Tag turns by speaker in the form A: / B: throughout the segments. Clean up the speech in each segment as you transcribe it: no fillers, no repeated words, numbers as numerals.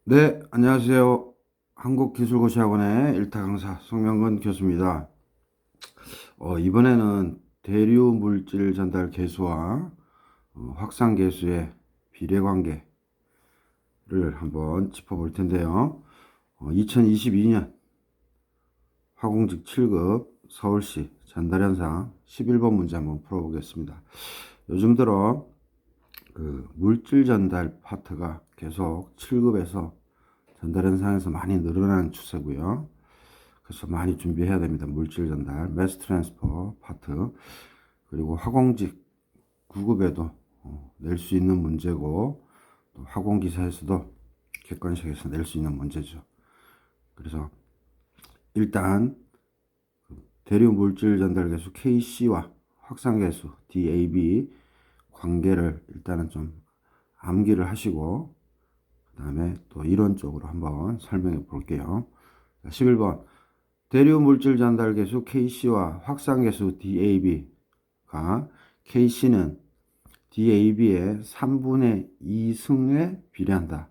A: 네, 안녕하세요. 한국기술고시학원의 일타 강사 송명근 교수입니다. 이번에는 대류 물질 전달 계수와 확산 계수의 비례 관계를 한번 짚어볼 텐데요. 2022년 화공직 7급 서울시 전달 현상 11번 문제 한번 풀어보겠습니다. 요즘 들어 그 물질 전달 파트가 계속 7급에서 전달 현상에서 많이 늘어나는 추세고요. 그래서 많이 준비해야 됩니다. 물질 전달, 매스 트랜스퍼 파트, 그리고 화공직 9급에도 낼 수 있는 문제고, 또 화공기사에서도 객관식에서 낼 수 있는 문제죠. 그래서 일단 대류 물질 전달 계수 KC와 확산 계수 DAB 관계를 일단은 좀 암기를 하시고, 그 다음에 또 이론적으로 한번 설명해 볼게요. 11번 대류 물질 전달 계수 KC와 확산 계수 DAB가 KC는 DAB의 3분의 2승에 비례한다.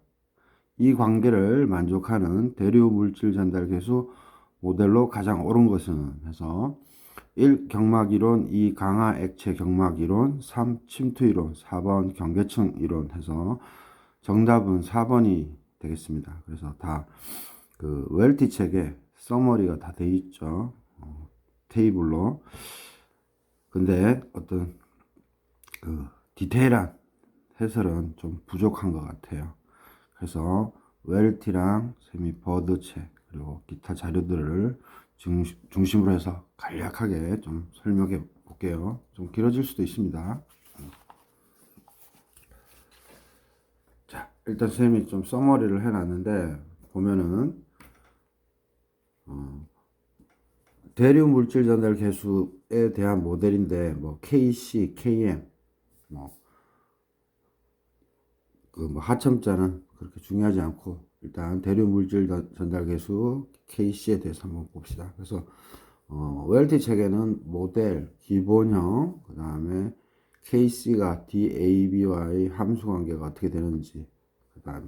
A: 이 관계를 만족하는 대류 물질 전달 계수 모델로 가장 옳은 것은 해서 1. 경막 이론, 2. 강화 액체 경막 이론, 3. 침투 이론, 4번 경계층 이론 해서 정답은 4번이 되겠습니다. 그래서 다 그 웰티 책에 서머리가 다 돼 있죠. 테이블로. 근데 어떤 그 디테일한 해설은 좀 부족한 것 같아요. 그래서 웰티랑 세미 버드 책 그리고 기타 자료들을 중심으로 해서 간략하게 좀 설명해 볼게요. 좀 길어질 수도 있습니다. 자, 일단 선생님이 좀 서머리를 해놨는데 보면은 대류 물질 전달 계수에 대한 모델인데 뭐 KC, KM 뭐 그 뭐 하첨자는 그렇게 중요하지 않고 일단 대류 물질 전달 계수 KC에 대해서 한번 봅시다. 그래서 웰티 책에는 모델, 기본형, 그 다음에 KC가 DAB와의 함수 관계가 어떻게 되는지, 그 다음에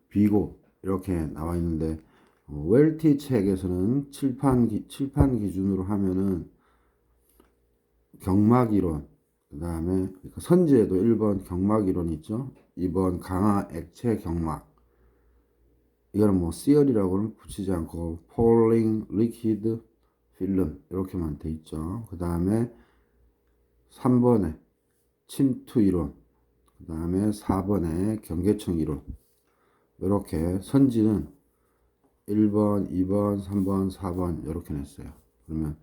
A: 비고 이렇게 나와 있는데 웰티 책에서는 칠판 기준으로 하면은 경막 이론, 그 다음에 선지에도 1번 경막 이론 있죠. 2번 강화 액체 경막. 이거는 뭐 시얼이라고는 붙이지 않고 falling liquid film 이렇게만 돼 있죠. 그 다음에 3번에 침투 이론, 그 다음에 4번에 경계층 이론. 이렇게 선지는 1번, 2번, 3번, 4번 이렇게 냈어요. 그러면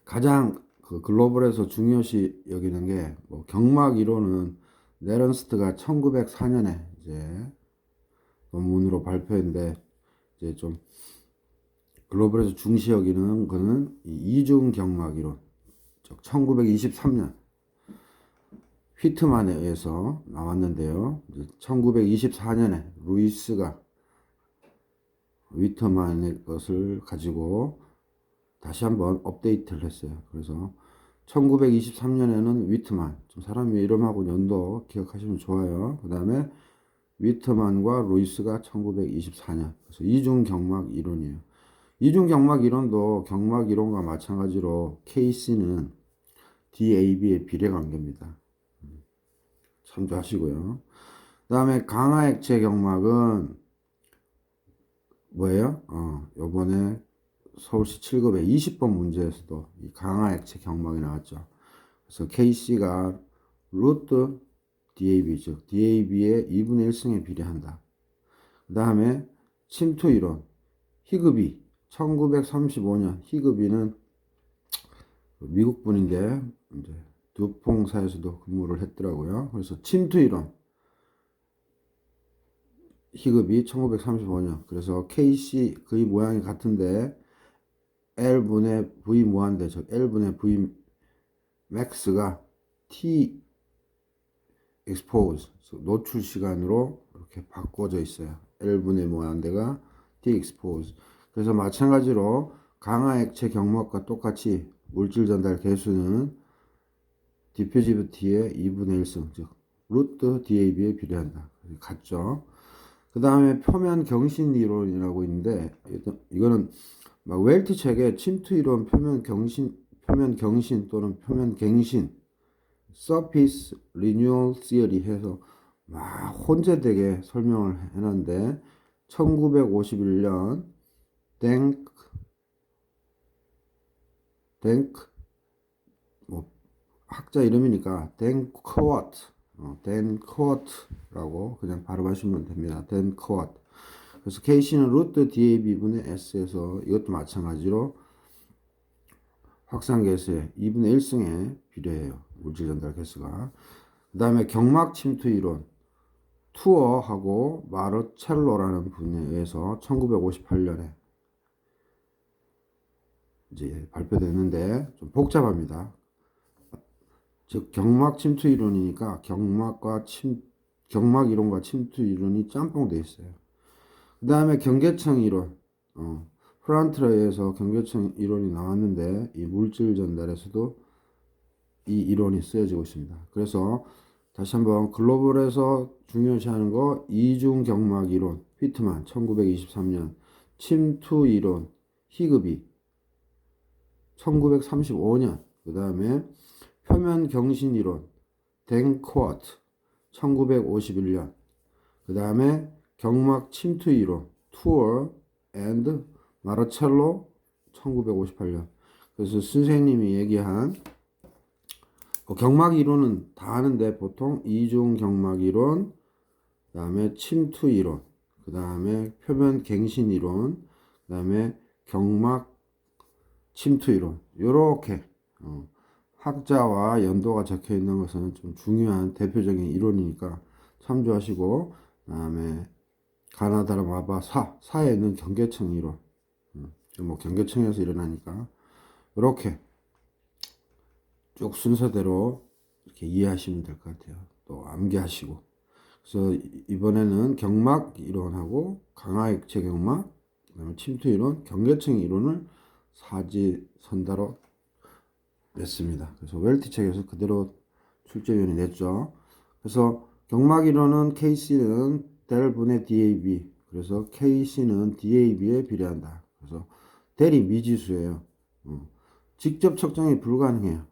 A: 가장 그 글로벌에서 중요시 여기는 게 뭐 경막 이론은 네런스트가 1904년에 이제 논문으로 발표했는데 이제 좀 글로벌에서 중시 여기는 거는 이중 경막 이론, 즉 1923년 휘트만에 의해서 나왔는데요. 1924년에 루이스가 휘트만의 것을 가지고 다시 한번 업데이트를 했어요. 그래서 1923년에는 위트만, 좀 사람의 이름하고 연도 기억하시면 좋아요. 그 다음에 위트만과 루이스가 1924년. 그래서 이중 경막 이론이에요. 이중 경막 이론도 경막 이론과 마찬가지로 KC는 DAB의 비례 관계입니다. 참조하시고요. 그 다음에 강화 액체 경막은 뭐예요? 요번에 서울시 7급의 20번 문제에서도 이 강화 액체 경막이 나왔죠. 그래서 KC가 루트 DAB, 즉 DAB의 2분의 1승에 비례한다. 그 다음에 침투 이론, 히그비, 1935년 히그비는 미국 분인데 이제 두퐁사에서도 근무를 했더라고요. 그래서 침투 이론, 히그비 1935년. 그래서 KC 거의 모양이 같은데 L분의 V 무한대, 즉 L분의 V max가 T expose, 노출 시간으로 이렇게 바꿔져 있어요. L분의 무한대가 T expose. 그래서 마찬가지로 강화 액체 경막과 똑같이 물질 전달 계수는 디퓨지비티의 2분의 1승, 즉 루트 DAB에 비례한다. 같죠. 그 다음에 표면 경신 이론이라고 있는데, 이거는 막 웰트 책에 침투 이론, 표면 경신 또는 표면 갱신, surface renewal theory 해서 막 혼재되게 설명을 해놨는데, 1951년 댕크 뭐 학자 이름이니까 댄커워트라고 그냥 발음하시면 됩니다. 댄커워트. 그래서 K씨는 루트 DAB분의 S에서 이것도 마찬가지로 확산계수의 2분의 1승에 비례해요. 물질 전달 개수가. 그 다음에 경막 침투 이론 투어하고 마르첼로라는 분에 의해서 1958년에 이제 발표됐는데 좀 복잡합니다. 즉 경막 침투 이론이니까 경막 이론과 침투 이론이 짬뽕 돼 있어요. 그 다음에 경계청 이론, 프란트에 의해서 경계청 이론이 나왔는데 이 물질 전달에서도 이 이론이 쓰여지고 있습니다. 그래서 다시 한번 글로벌에서 중요시하는 거 이중 경막 이론 휘트만 1923년, 침투 이론 히그비 1935년, 그 다음에 표면 경신 이론 댕코아트 1951년, 그 다음에 경막 침투 이론 투어 앤드 마르첼로 1958년. 그래서 선생님이 얘기한 경막 이론은 다 아는데 보통 이중 경막 이론, 그 다음에 침투 이론, 그 다음에 표면 갱신 이론, 그 다음에 경막 침투 이론, 요렇게 학자와 연도가 적혀 있는 것은 좀 중요한 대표적인 이론이니까 참조하시고, 그 다음에 가나다라 마바 사에 있는 경계청 이론, 뭐 경계청에서 일어나니까 이렇게 쭉 순서대로 이렇게 이해하시면 될 것 같아요. 또 암기하시고. 그래서 이번에는 경막 이론하고 강화액체 경막, 그다음에 침투 이론, 경계청 이론을 사지선다로 냈습니다. 그래서 웰티 책에서 그대로 출제위원이 냈죠. 그래서 경막 이론은 KC는 델분의 DAB, 그래서 KC는 DAB에 비례한다. 그래서 델이 미지수예요. 직접 측정이 불가능해요.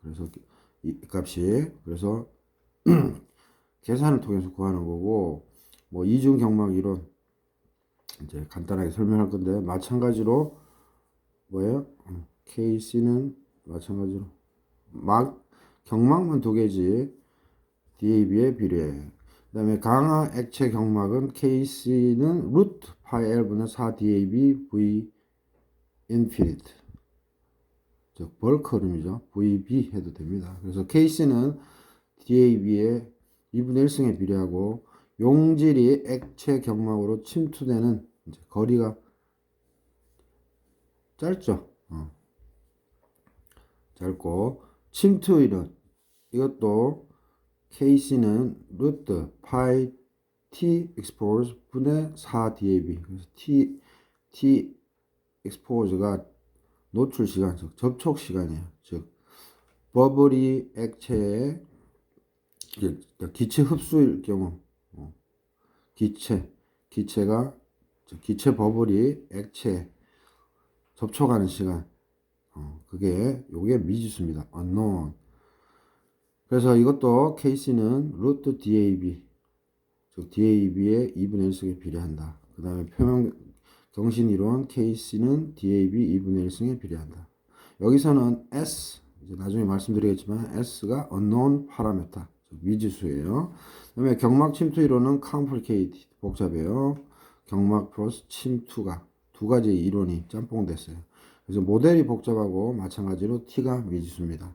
A: 그래서 이 값이, 그래서 계산을 통해서 구하는 거고, 뭐 이중 경막 이론 이제 간단하게 설명할 건데, 마찬가지로 뭐예요? KC는 마찬가지로 경막만 두 개지 DAB에 비례해. 그 다음에 강화 액체 경막은 KC는 루트 파이 L분의 4 DAB V 인피니트, 즉 벌크 흐름이죠. VB 해도 됩니다. 그래서 KC는 DAB의 2분의 1승에 비례하고, 용질이 액체 경막으로 침투되는 이제 거리가 짧죠. 짧고, 침투 이론 이것도 KC는 루트 파이 T expose 분의 4 DAB. 그래서 T expose가 노출 시간, 즉 접촉 시간이에요. 즉 버블이 액체에 기체 흡수일 경우, 기체가 기체 버블이 액체에 접촉하는 시간, 요게 미지수입니다. unknown. 그래서 이것도 KC는 루트 DAB, 즉 DAB의 2분의 1승에 비례한다. 그 다음에 표면 경신 이론 KC는 DAB 2분의 1승에 비례한다. 여기서는 S, 이제 나중에 말씀드리겠지만 S가 unknown parameter, 즉 미지수예요. 그 다음에 경막 침투 이론은 complicated, 복잡해요. 경막 플러스 침투가 두 가지 이론이 짬뽕됐어요. 그래서 모델이 복잡하고 마찬가지로 T가 미지수입니다.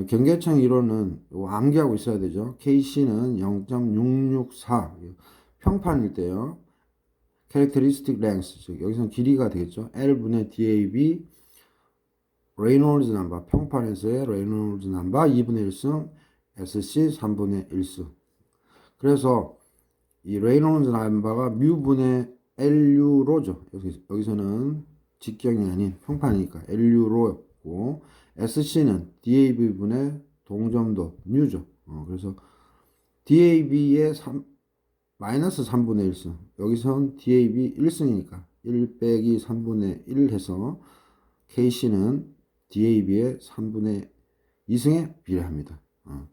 A: 경계청 이론은 암기하고 있어야 되죠. KC는 0.664 평판일 때요. 캐릭터리스틱 랭스, 즉 여기서는 길이가 되겠죠. L분의 DAB 레이놀즈 넘버, 평판에서의 레이놀즈 넘버 2분의 1승 SC 3분의 1승. 그래서 이 레이놀즈 넘버가 뮤분의 LU로죠. 여기서는 직경이 아닌 평판이니까 LU로였고, SC는 DAB분의 동점도 뉴죠. 그래서 DAB의 마이너스 3분의 1승. 여기선 DAB 1승이니까 1 빼기 3분의 1 해서 KC는 DAB의 3분의 2승에 비례합니다.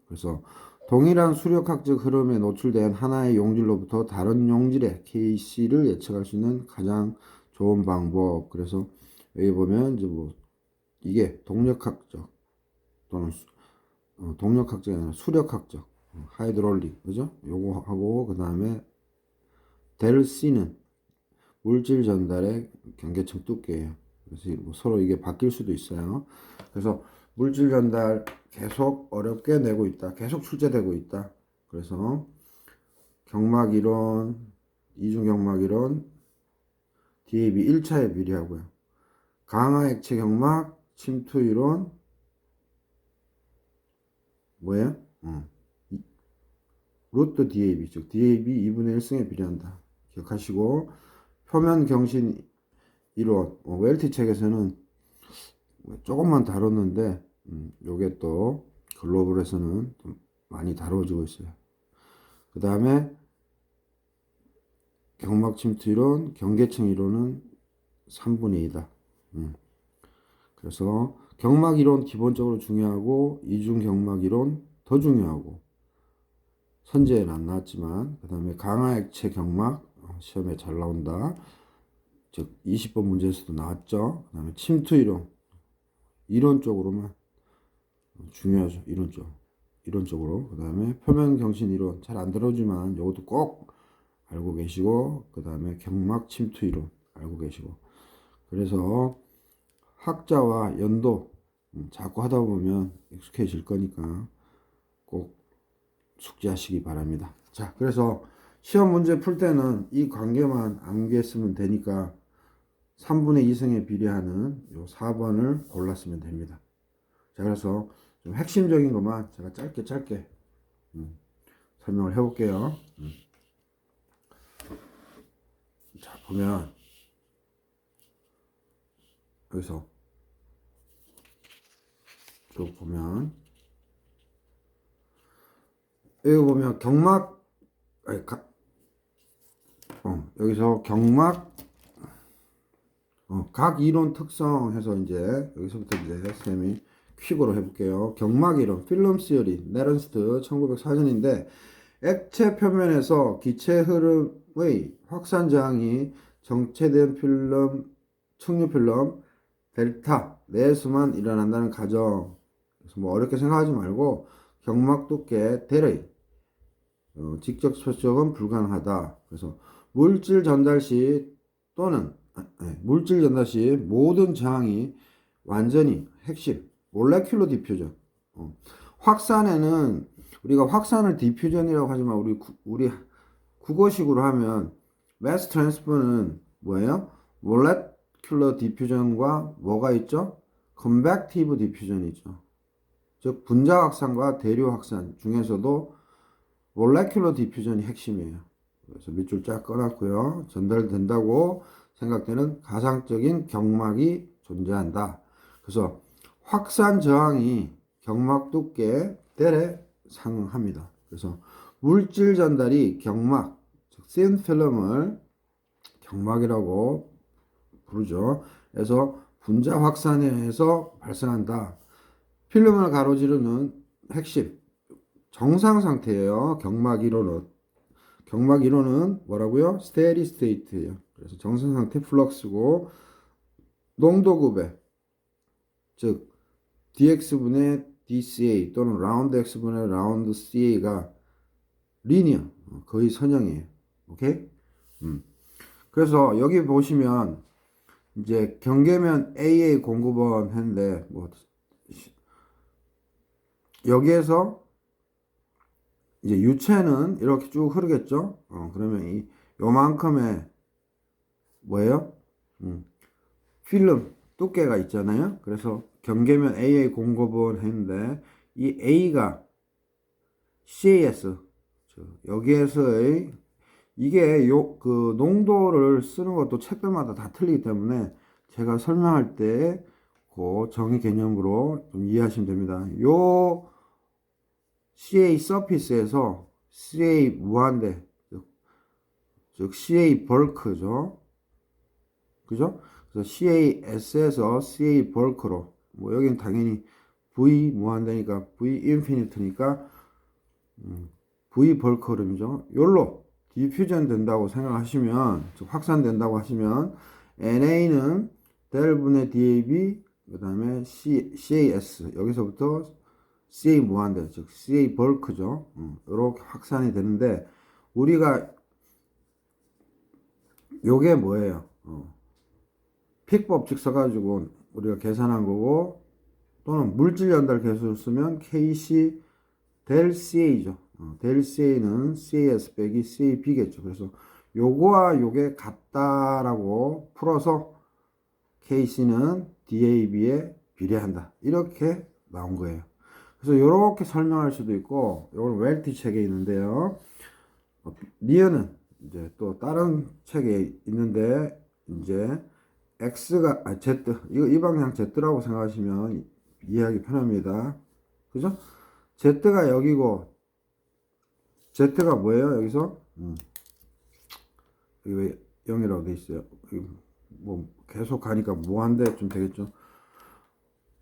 A: 그래서 동일한 수력학적 흐름에 노출된 하나의 용질로부터 다른 용질의 KC를 예측할 수 있는 가장 좋은 방법. 그래서 여기 보면 이제 뭐 이게 동력학적 또는 동력학적이 아니라 수력학적 하이드롤릭, 그죠? 요거 하고 그 다음에 델 C는 물질 전달의 경계층 두께예요. 그래서 뭐 서로 이게 바뀔 수도 있어요. 그래서 물질 전달 계속 어렵게 내고 있다. 계속 출제되고 있다. 그래서 경막 이론, 이중 경막 이론, DAB 1차에 비례하고요. 강화 액체 경막, 침투 이론, 뭐예요? 루트 DAB, 즉 DAB 2분의 1승에 비례한다. 기억하시고, 표면 경신 이론, 웰티 책에서는 조금만 다뤘는데, 요게 또 글로벌에서는 좀 많이 다뤄지고 있어요. 그 다음에 경막 침투 이론, 경계층 이론은 3분의 2다. 그래서 경막 이론 기본적으로 중요하고 이중 경막 이론 더 중요하고 선제에는 안 나왔지만 그 다음에 강화 액체 경막 시험에 잘 나온다. 즉 20번 문제에서도 나왔죠. 그 다음에 침투 이론 쪽으로만 중요하죠. 이론적으로. 그 다음에 표면 경신 이론 잘 안 들어오지만 이것도 꼭 알고 계시고 그 다음에 경막 침투 이론 알고 계시고 그래서 학자와 연도 자꾸 하다 보면 익숙해질 거니까 꼭 숙지하시기 바랍니다. 자, 그래서 시험 문제 풀 때는 이 관계만 암기했으면 되니까 3분의 2승에 비례하는 요 4번을 골랐으면 됩니다. 자, 그래서 좀 핵심적인 것만 제가 짧게 설명을 해볼게요. 자, 보면 여기서 쭉 보면 여기 보면 경막 여기서 경막 각 이론 특성 해서 이제 여기서부터 이제 쌤이 퀵으로 해볼게요. 경막 이론 필름 시어리 네런스트 1904년인데 액체 표면에서 기체 흐름의 확산 저항이 정체된 필름 측류 필름 델타 내에서만 일어난다는 가정. 그래서 뭐 어렵게 생각하지 말고 경막 두께 델의 직접 표적은 불가능하다. 그래서 물질 전달 시 또는 물질 전달 시 모든 저항이 완전히 핵심 몰레큘러 디퓨전. 확산에는 우리가 확산을 디퓨전이라고 하지만 우리 국어식으로 하면 매스 트랜스퍼는 뭐예요? 몰레큘러 디퓨전과 뭐가 있죠? 컨벡티브 디퓨전이죠. 즉 분자 확산과 대류 확산 중에서도 몰레큘러 디퓨전이 핵심이에요. 그래서 밑줄 쫙 꺼놨고요. 전달된다고 생각되는 가상적인 경막이 존재한다. 그래서 확산 저항이 경막 두께 델에 상응합니다. 그래서 물질 전달이 경막, 즉 thin 필름을 경막이라고 부르죠. 그래서 분자 확산에 의해서 발생한다. 필름을 가로지르는 핵심 정상 상태예요. 경막 이론은 뭐라고요? 스테디 스테이트예요. 그래서 정상 상태 플럭스고 농도 구배 즉 dx분의 dca 또는 라운드 x분의 라운드 ca가 리니어 거의 선형이에요. 오케이? 그래서 여기 보시면 이제 경계면 AA 공급원 했는데 뭐 여기에서 이제 유체는 이렇게 쭉 흐르겠죠. 그러면 요만큼의 뭐예요? 필름 두께가 있잖아요. 그래서 경계면 AA 공급원 했는데 이 A가 CAS 여기에서의 이게 그 농도를 쓰는 것도 책들마다 다 틀리기 때문에 제가 설명할 때 그 정의 개념으로 좀 이해하시면 됩니다. CA 서피스에서 CA 무한대 즉 CA 벌크죠. 그죠? 그래서 CAS에서 CA 벌크로, 뭐 여기는 당연히 V 무한대니까 V 인피니트니까 V 벌크 흐름이죠. 요로 디퓨전 된다고 생각하시면, 즉 확산된다고 하시면 NA는 델분의 DAB, 그 다음에 CAS, 여기서부터 CA 무한대, 즉 CA 벌크죠. 이렇게 확산이 되는데, 우리가 요게 뭐예요? 픽 법칙 써가지고 우리가 계산한 거고, 또는 물질 연달 계수를 쓰면 KC 델 CA죠. 델 CA는 CAS 빼기 CAB겠죠. 그래서 요거와 요게 같다라고 풀어서 KC는 DAB에 비례한다. 이렇게 나온 거예요. 그래서 이렇게 설명할 수도 있고, 이건 웰티 책에 있는데요. 리어는 이제 또 다른 책에 있는데, 이제 X가, Z, 이 방향 Z라고 생각하시면 이해하기 편합니다. 그죠? Z가 여기고, Z가 뭐예요? 여기서? 여기 왜 0이라고 돼 있어요? 뭐 계속 가니까 무한대 좀 되겠죠?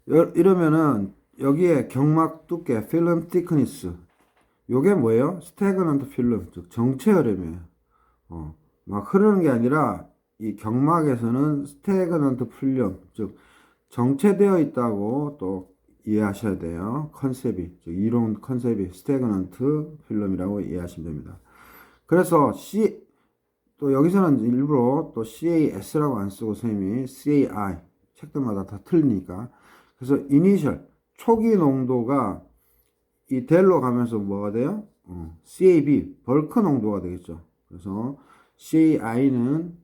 A: 이러면은 여기에 경막 두께, 필름 thickness, 요게 뭐예요? 스태그넌트 필름, 즉 정체 흐름이에요. 막 흐르는 게 아니라 이 경막에서는 스태그넌트 필름, 즉 정체되어 있다고 또 이해하셔야 돼요. 컨셉이, 즉 이론 컨셉이 스태그넌트 필름이라고 이해하시면 됩니다. 그래서 또 여기서는 일부러 또 CAS라고 안 쓰고 선생님이 CAI, 책들마다 다 틀리니까. 그래서 이니셜 초기 농도가 이 델로 가면서 뭐가 돼요? CAB 벌크 농도가 되겠죠. 그래서 CAI는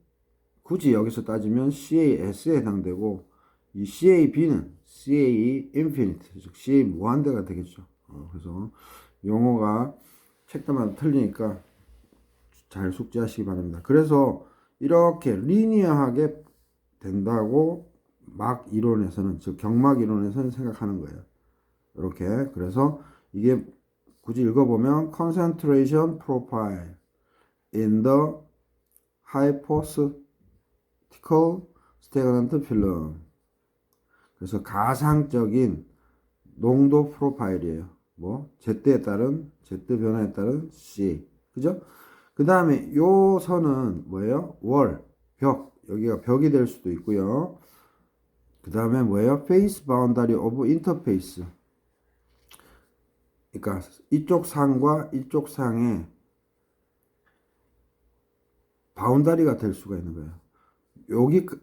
A: 굳이 여기서 따지면 CAS에 해당되고, 이 CAB는 CA 인피니트, 즉 CA 무한대가 되겠죠. 그래서 용어가 책들마다 틀리니까 잘 숙지하시기 바랍니다. 그래서 이렇게 리니어하게 된다고 막 이론에서는, 즉 경막 이론에서는 생각하는 거예요. 이렇게. 그래서 이게 굳이 읽어보면 concentration profile in the hypothetical stagnant film. 그래서 가상적인 농도 프로파일이에요. 뭐 Z에 따른, Z 변화에 따른 C. 그죠? 그 다음에 요 선은 뭐예요? 월, 벽. 여기가 벽이 될 수도 있고요. 그 다음에 뭐예요? face boundary of interface. 그러니까 이쪽 상과 이쪽 상의 바운다리가 될 수가 있는 거예요.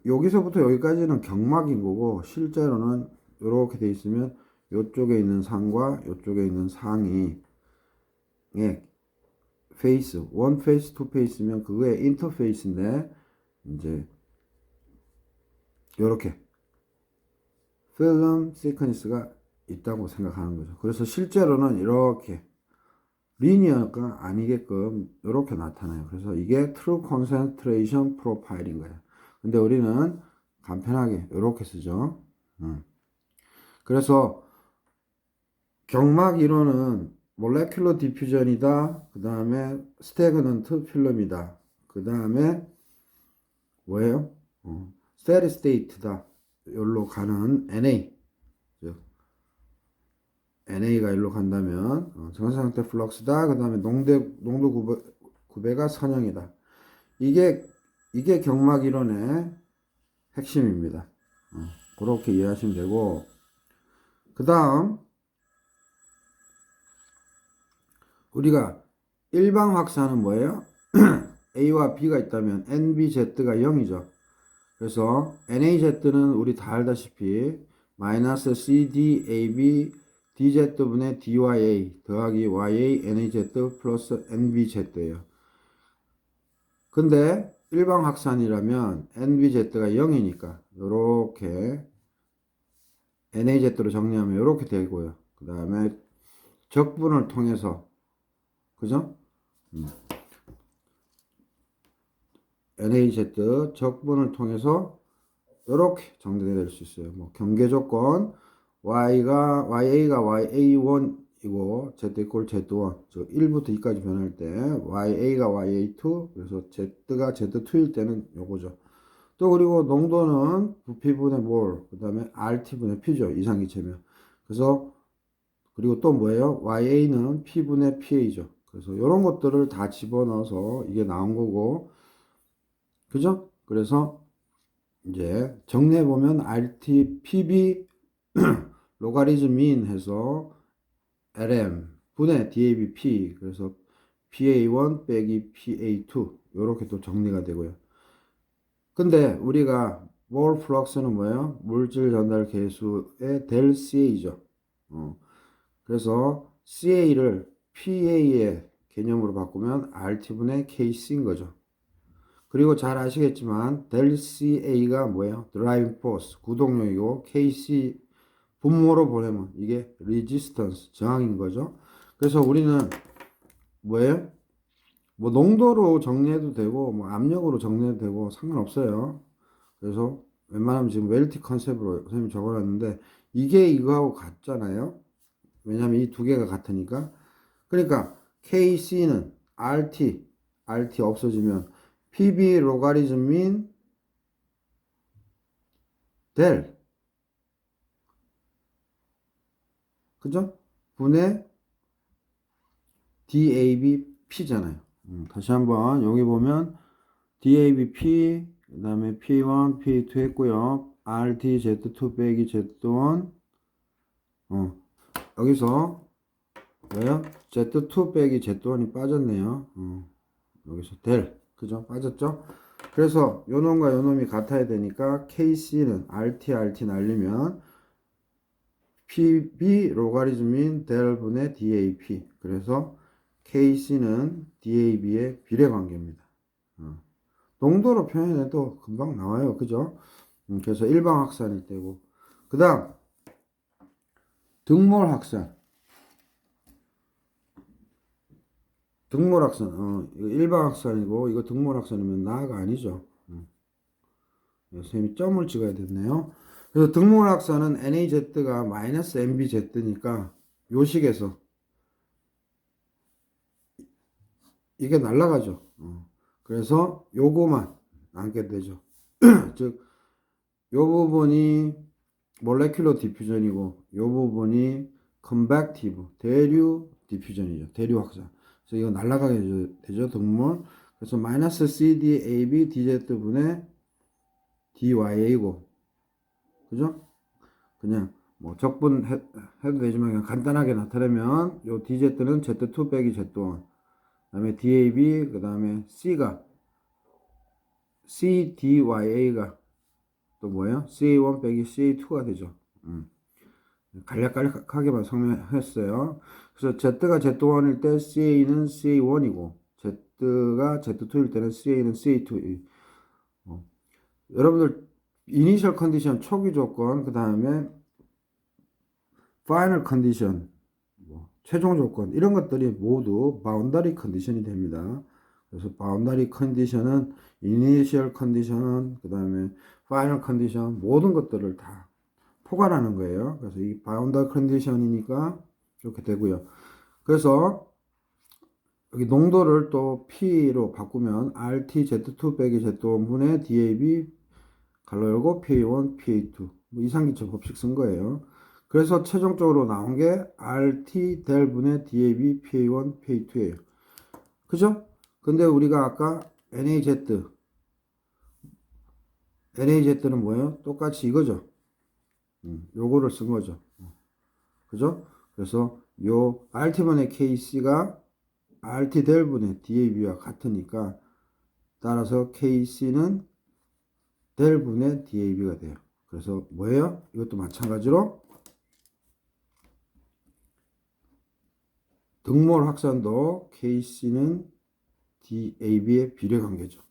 A: 여기서부터 여기까지는 경막인 거고, 실제로는 이렇게 돼 있으면 이쪽에 있는 상과 이쪽에 있는 상이 페이스, 원 페이스, 투 페이스면 그거의 인터페이스인데, 이제 이렇게 필름 시퀀스가 있다고 생각하는 거죠. 그래서 실제로는 이렇게 리니어가 아니게끔 이렇게 나타나요. 그래서 이게 트루 콘센트레이션 프로파일인 거예요. 근데 우리는 간편하게 이렇게 쓰죠. 그래서 경막 이론은 몰레큘러 디퓨전이다. 그 다음에 스태그넌트 필름이다. 그 다음에 뭐예요? 스테디 스테이트다. 여기로 가는 NA, 즉 NA가 일로 간다면 정상상태 플럭스다. 그 다음에 농도 구배가 선형이다. 이게 경막 이론의 핵심입니다. 그렇게 이해하시면 되고, 그 다음 우리가 일방 확산은 뭐예요? A와 B가 있다면 NBZ가 0이죠. 그래서 NAZ는 우리 다 알다시피 마이너스 CDAB DZ분의 DYA 더하기 YA NAZ 플러스 NBZ예요. 근데 일방 확산이라면 NBZ가 0이니까 요렇게 NAZ로 정리하면 요렇게 되고요. 그 다음에 적분을 통해서, 그죠? NAZ 적분을 통해서 이렇게 정리될 수 있어요. 뭐 경계 조건 YA가 YA1 이거 z equal z1 저 1부터 2까지 변할 때 ya가 ya2 그래서 z가 z2일 때는 요거죠. 또 그리고 농도는 부피분의 몰 그 다음에 rt분의 p죠. 이상기체면. 그래서 그리고 또 뭐예요? ya는 p분의 pa죠. 그래서 이런 것들을 다 집어넣어서 이게 나온 거고 그죠? 그래서 이제 정리해 보면 rt pb 로가리즘 인 해서 lm 분의 dab p 그래서 pa1 빼기 pa2 이렇게 또 정리가 되고요. 근데 우리가 몰 플럭스는 뭐예요? 물질 전달 계수의 del CA죠. 그래서 CA를 PA의 개념으로 바꾸면 RT분의 KC인 거죠. 그리고 잘 아시겠지만 del CA가 뭐예요? 드라이빙 포스, 구동력이고 KC 분모로 보내면 이게 resistance, 저항인 거죠. 그래서 우리는 뭐예요? 뭐 농도로 정리해도 되고 뭐 압력으로 정리해도 되고 상관없어요. 그래서 웬만하면 지금 웰티 컨셉으로 선생님이 적어놨는데 이게 이거하고 같잖아요. 왜냐면 이 두 개가 같으니까. 그러니까 KC는 RT 없어지면 PB 로가리즘인 델 그죠? 분의 DAB P잖아요. 다시 한번 여기 보면 DAB P 그 다음에 P1, P2 했고요. RT Z2 빼기 Z1 여기서 뭐요? Z2 빼기 Z1이 빠졌네요. 여기서 델 그죠? 빠졌죠? 그래서 요놈과 요놈이 같아야 되니까 KC는 RT 날리면 PB 로가리즘인 델분의 DAP 그래서 KC는 DAB의 비례관계입니다. 농도로 표현해도 금방 나와요. 그죠? 그래서 일방 확산일 때고 그 다음 등몰 확산 등몰 확산 이거 일방 확산이고 이거 등몰 확산이면 나가 아니죠. 선생님이 점을 찍어야 됐네요. 그래서 등몰 확산은 NaZ가 마이너스 NbZ니까 요 식에서 이게 날라가죠. 그래서 요거만 남게 되죠. 즉, 요 부분이 몰레큘러 디퓨전이고 요 부분이 컨벡티브 대류 디퓨전이죠. 대류 확산. 그래서 이거 날라가게 되죠. 등몰. 그래서 마이너스 CDAB DZ분의 DYA고 그죠? 그냥 뭐 적분 해도 되지만 그냥 간단하게 나타내면 요 DZ는 Z2 빼기 Z1 그 다음에 DAB 그 다음에 C가 CDYA가 또 뭐예요? CA1 빼기 CA2가 되죠. 간략하게만 설명했어요. 그래서 Z가 Z1일 때 CA는 CA1이고 Z가 Z2일 때는 CA는 CA2. 여러분들 이니셜 컨디션 초기 조건 그 다음에 파이널 컨디션 최종 조건 이런 것들이 모두 바운더리 컨디션이 됩니다. 그래서 바운더리 컨디션은 이니셜 컨디션 그 다음에 파이널 컨디션 모든 것들을 다 포괄하는 거예요. 그래서 이 바운더리 컨디션이니까 이렇게 되고요. 그래서 여기 농도를 또 P로 바꾸면 RT Z2 빼기 Z1 분의 DAB 갈로 열고 PA1 PA2 뭐 이상기체 법칙 쓴 거예요. 그래서 최종적으로 나온 게 RT 델 분의 DAB PA1 PA2예요. 그죠? 근데 우리가 아까 NaZ는 뭐예요? 똑같이 이거죠. 요거를 쓴 거죠. 그죠? 그래서 요 RT분의 KC가 RT 델 분의 DAB와 같으니까 따라서 KC는 델 분의 DAB가 돼요. 그래서 뭐예요? 이것도 마찬가지로 등몰 확산도 KC는 DAB의 비례관계죠.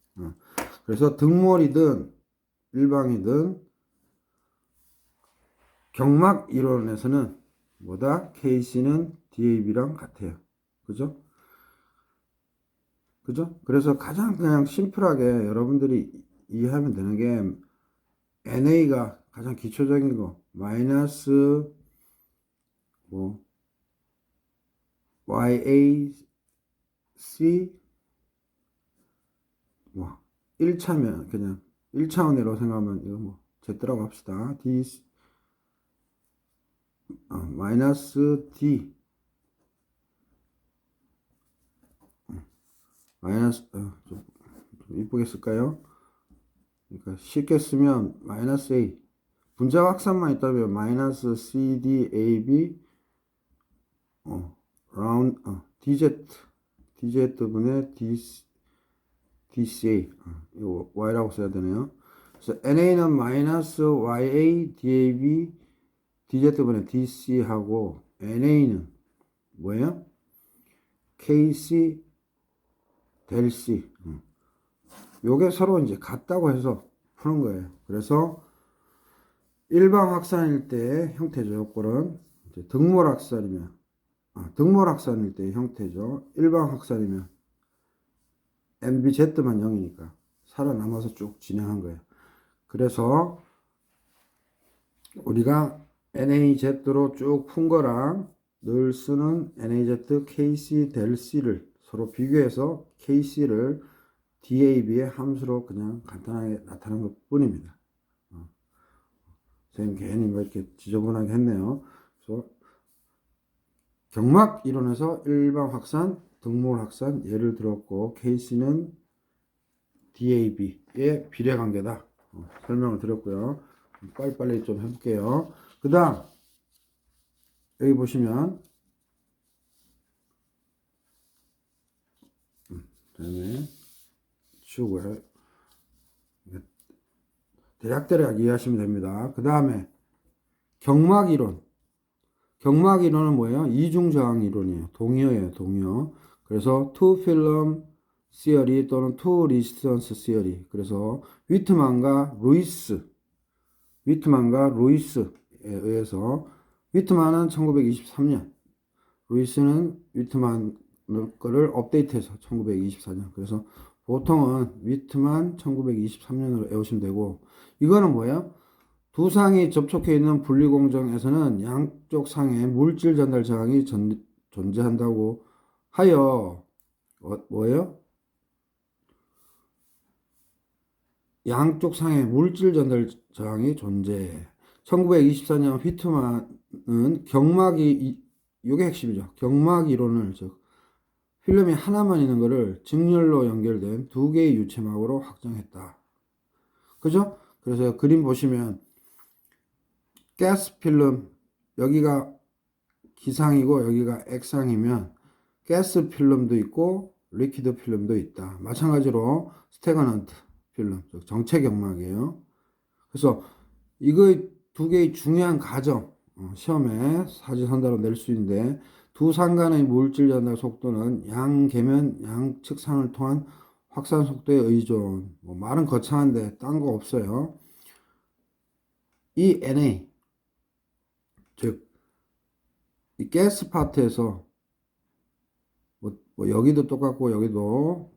A: 그래서 등몰이든 일방이든 경막 이론에서는 뭐다? KC는 DAB랑 같아요. 그죠? 그죠? 그래서 가장 그냥 심플하게 여러분들이 이해하면 되는 게 NA가 가장 기초적인 거 마이너스 뭐 YAC 뭐 1차면 그냥 1차원으로 생각하면 이거 뭐 Z라고 합시다. D 마이너스 D 마이너스 좀 이쁘게 쓸까요? 그러니까 쉽게 쓰면 마이너스 A 분자 확산만 있다면 마이너스 CDAB 라운드 DZ분의 DCA 이거 Y라고 써야 되네요. 그래서 NA는 마이너스 YA DAB DZ분의 DC하고 NA는 뭐예요? KC 델 C 요게 서로 이제 같다고 해서 푸는 거예요. 그래서 일방 확산일 때 형태죠. 요거는 이제 등몰 확산이면 등몰 확산일 때 형태죠. 일방 확산이면 MBZ만 0이니까 살아남아서 쭉 진행한 거예요. 그래서 우리가 NAZ로 쭉 푼 거랑 늘 쓰는 NAZ KC 델 C를 서로 비교해서 KC를 DAB의 함수로 그냥 간단하게 나타낸 것 뿐입니다. 선생님 괜히 뭐 이렇게 지저분하게 했네요. 그래서 경막 이론에서 일방 확산, 등몰 확산 예를 들었고 KC는 DAB의 비례관계다. 설명을 드렸고요. 빨리빨리 좀 해볼게요. 그 다음 여기 보시면 그다음에 치우고요. 대략 이해하시면 됩니다. 그 다음에 경막이론. 경막이론은 뭐예요? 이중저항 이론이에요. 동의어예요. 동의어. 그래서 two film theory 또는 two resistance theory. 그래서 위트만과 루이스에 의해서 위트만은 1923년, 루이스는 위트만 거를 업데이트해서 1924년. 그래서 보통은 위트만 1923년으로 외우시면 되고, 이거는 뭐예요? 두 상이 접촉해 있는 분리공정에서는 양쪽 상에 물질 전달 저항이 존재한다고 하여 뭐예요? 양쪽 상에 물질 전달 저항이 존재해. 1924년 휘트만은 이게 핵심이죠. 경막 이론을 즉 필름이 하나만 있는 것을 직렬로 연결된 두 개의 유체막으로 확정했다. 그죠? 그래서 그림 보시면 가스 필름 여기가 기상이고 여기가 액상이면 가스 필름도 있고 리퀴드 필름도 있다. 마찬가지로 스테그넌트 필름, 즉 정체 경막이에요. 그래서 이거 두 개의 중요한 가정 시험에 사지선다로 낼 수 있는데 두 상 간의 물질 전달 속도는 양계면 양측 상을 통한 확산 속도에 의존. 뭐 말은 거창한데 딴 거 없어요. 이 NA 즉 이 가스 파트에서 뭐 여기도 똑같고 여기도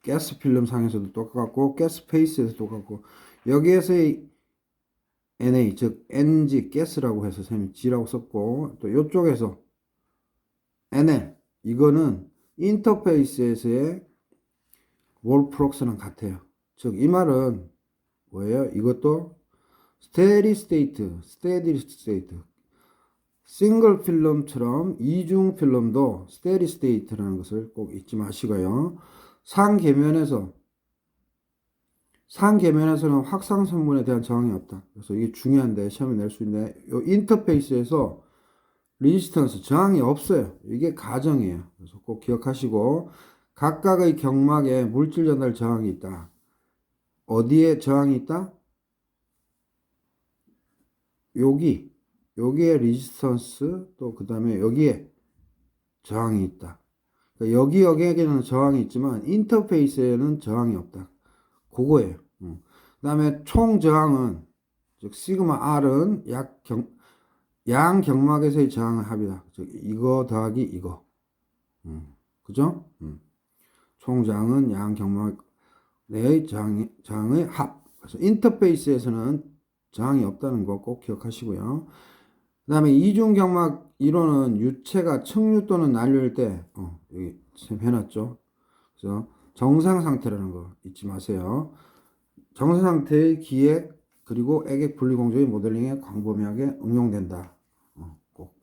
A: 가스 필름 상에서도 똑같고 가스 페이스에서 똑같고 여기에서의 NA 즉 NG 가스라고 해서 선생님이 G라고 썼고 또 이쪽에서 NL 이거는 인터페이스에서의 월프럭스랑 같아요. 즉 이 말은 뭐예요? 이것도 스테디 스테이트 싱글 필름처럼 이중 필름도 스테디 스테이트라는 것을 꼭 잊지 마시고요. 상계면에서는 확상 성분에 대한 저항이 없다. 그래서 이게 중요한데 시험에 낼 수 있는데 이 인터페이스에서 레지스턴스 저항이 없어요. 이게 가정이에요. 그래서 꼭 기억하시고 각각의 경막에 물질 전달 저항이 있다. 어디에 저항이 있다? 여기에 레지스턴스 또 그 다음에 여기에 저항이 있다. 그러니까 여기에는 저항이 있지만 인터페이스에는 저항이 없다. 그거예요. 그 다음에 총 저항은 즉 시그마 R은 양 경막에서의 저항의 합이다. 즉 이거 더하기 이거. 그죠? 총 저항은 양 경막의 저항의 합. 그래서 인터페이스에서는 저항이 없다는 거 꼭 기억하시고요. 그 다음에 이중경막 이론은 유체가 층류 또는 난류일 때, 여기 쌤 해놨죠. 그래서 정상 상태라는 거 잊지 마세요. 정상 상태의 기액 그리고 액액 분리 공정의 모델링에 광범위하게 응용된다. 꼭